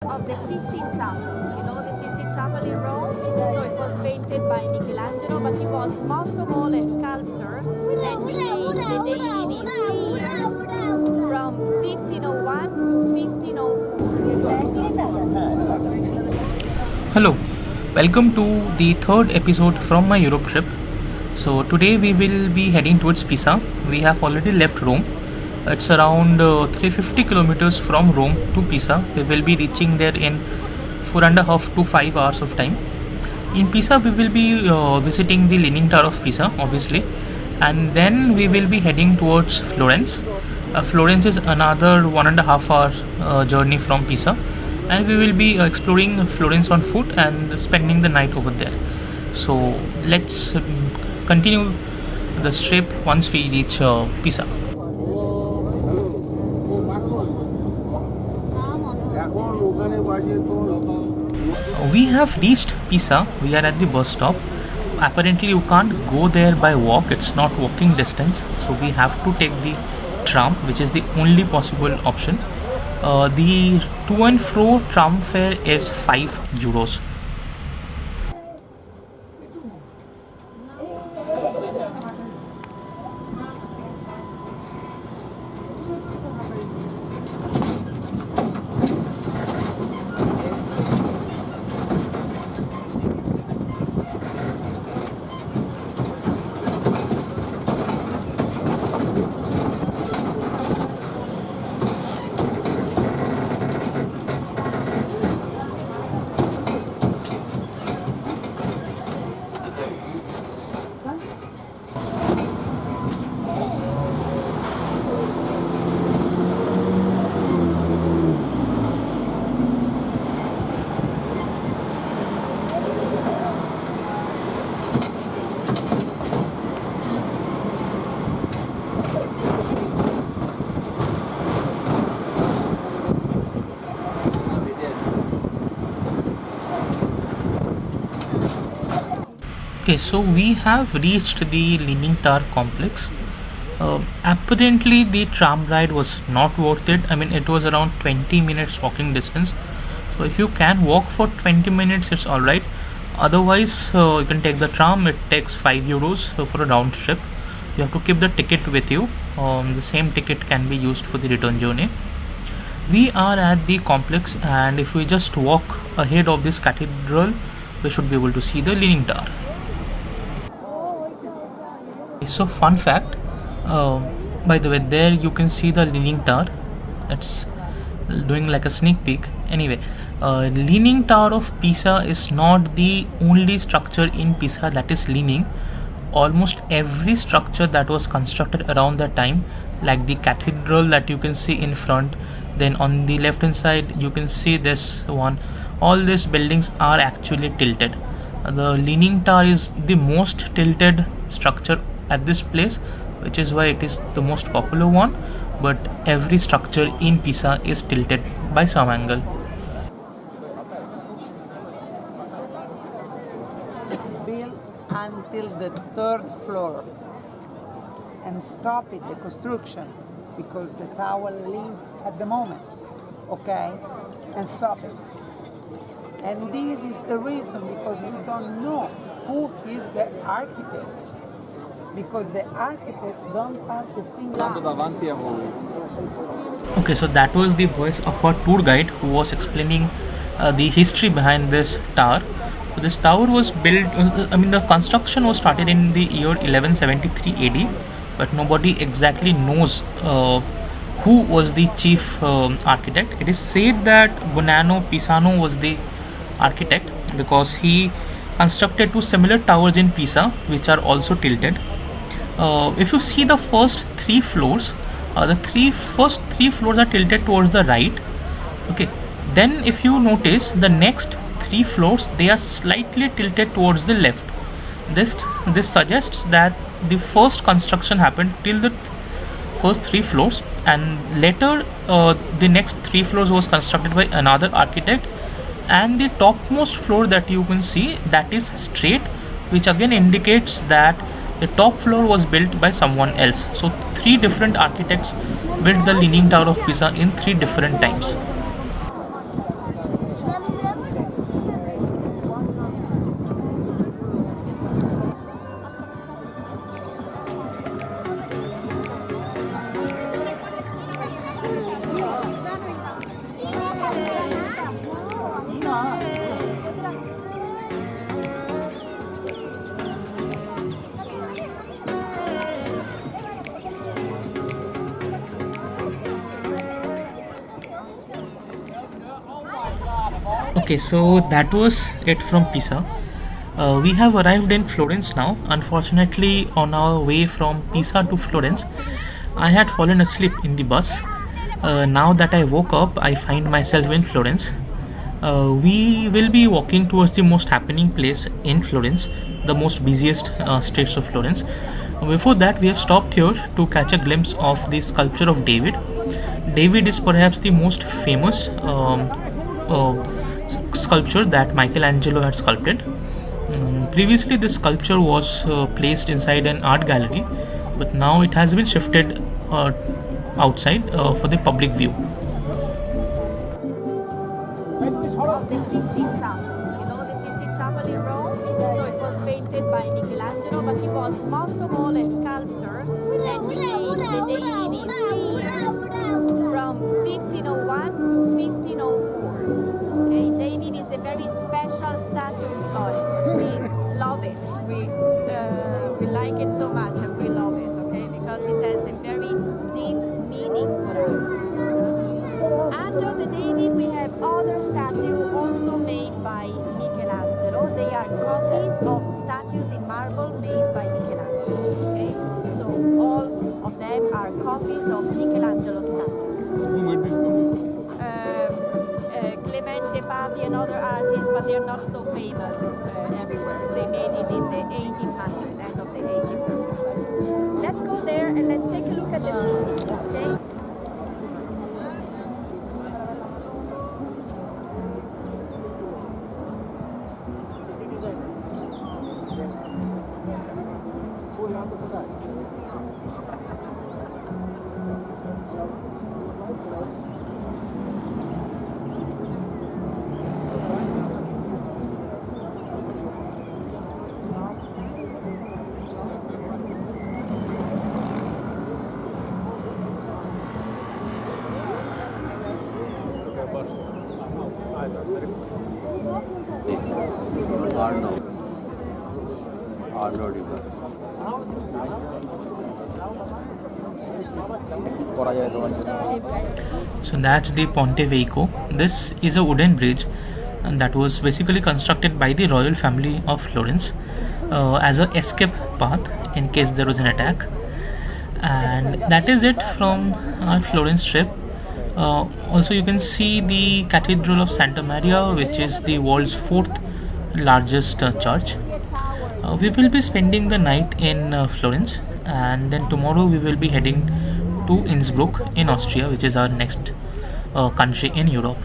of the Sistine Chapel. You know the Sistine Chapel in Rome? So it was painted by Michelangelo, but he was most of all a sculptor, and he made the David in 3 years from 1501 to 1504. Hello, welcome to the third episode from my Europe trip. So today we will be heading towards Pisa. We have already left Rome. It's around 350 kilometers from Rome to Pisa. We will be reaching there in 4.5 to 5 hours of time. In Pisa we will be visiting the Leaning Tower of Pisa, obviously, and then we will be heading towards Florence. Florence is another 1.5 hour journey from Pisa, and we will be exploring Florence on foot and spending the night over there. So let's continue the trip once we reach Pisa. We have reached Pisa. We are at the bus stop. Apparently you can't go there by walk, it's not walking distance, so we have to take the tram, which is the only possible option. The to and fro tram fare is 5 euros. Okay, so we have reached the Leaning Tower complex. Apparently, the tram ride was not worth it. I mean, it was around 20 minutes walking distance. So, if you can walk for 20 minutes, it's alright. Otherwise, you can take the tram. It takes 5 euros for a round trip. You have to keep the ticket with you. The same ticket can be used for the return journey. We are at the complex, and if we just walk ahead of this cathedral, we should be able to see the Leaning Tower. So fun fact, by the way, there you can see the Leaning Tower. It's doing like a sneak peek. Anyway, Leaning Tower of Pisa is not the only structure in Pisa that is leaning. Almost every structure that was constructed around that time, like the cathedral that you can see in front, then on the left hand side you can see this one, all these buildings are actually tilted. The Leaning Tower is the most tilted structure at this place, which is why it is the most popular one, but every structure in Pisa is tilted by some angle. Built until the third floor and stop it, the construction, because the tower leans at the moment, okay, and stop it. And this is the reason, because we don't know who is the architect, because the architects don't have the same line. Okay, so that was the voice of our tour guide who was explaining the history behind this tower. So this tower was built, the construction was started in the year 1173 AD, but nobody exactly knows who was the chief architect. It is said that Bonanno Pisano was the architect because he constructed two similar towers in Pisa which are also tilted. If you see the first 3 floors, the first three floors are tilted towards the right. Okay, then if you notice the next 3 floors, they are slightly tilted towards the left. This suggests that the first construction happened till the first 3 floors, and later the next 3 floors was constructed by another architect, and the topmost floor that you can see, that is straight, which again indicates that the top floor was built by someone else. So 3 different architects built the Leaning Tower of Pisa in 3 different times. Okay, so that was it from Pisa. We have arrived in Florence now. Unfortunately, on our way from Pisa to Florence, I had fallen asleep in the bus. Now that I woke up, I find myself in Florence. We will be walking towards the most happening place in Florence, the most busiest streets of Florence. Before that, we have stopped here to catch a glimpse of the sculpture of David. David is perhaps the most famous sculpture that Michelangelo had sculpted. Previously, this sculpture was placed inside an art gallery, but now it has been shifted outside for the public view. Of the Sistine Chapel. You know the Sistine Chapel in Rome? So it was painted by Michelangelo, but he was most of all a sculptor, and he made the David in 3 years, from 1501 to 1504. Okay, David is a very special statue in Florence. We love it. We like it so much, and we love it. Okay, because it has a very deep meaning for us. Under the David, we have other statues also made by Michelangelo. They are copies of statues in marble made by Michelangelo. Okay, so all of them are copies of Michelangelo statues. Who made these copies? Clemente Papi and other artists, but they're not so famous everywhere. They made it in the 1800s, end of the 1800s. Let's go there and let's take a look at the city. Okay. So that's the Ponte Vecchio. This is a wooden bridge and that was basically constructed by the royal family of Florence as a escape path in case there was an attack. And that is it from our Florence trip. Also, you can see the Cathedral of Santa Maria, which is the world's fourth largest church. We will be spending the night in Florence, and then tomorrow we will be heading to Innsbruck in Austria, which is our next country in Europe.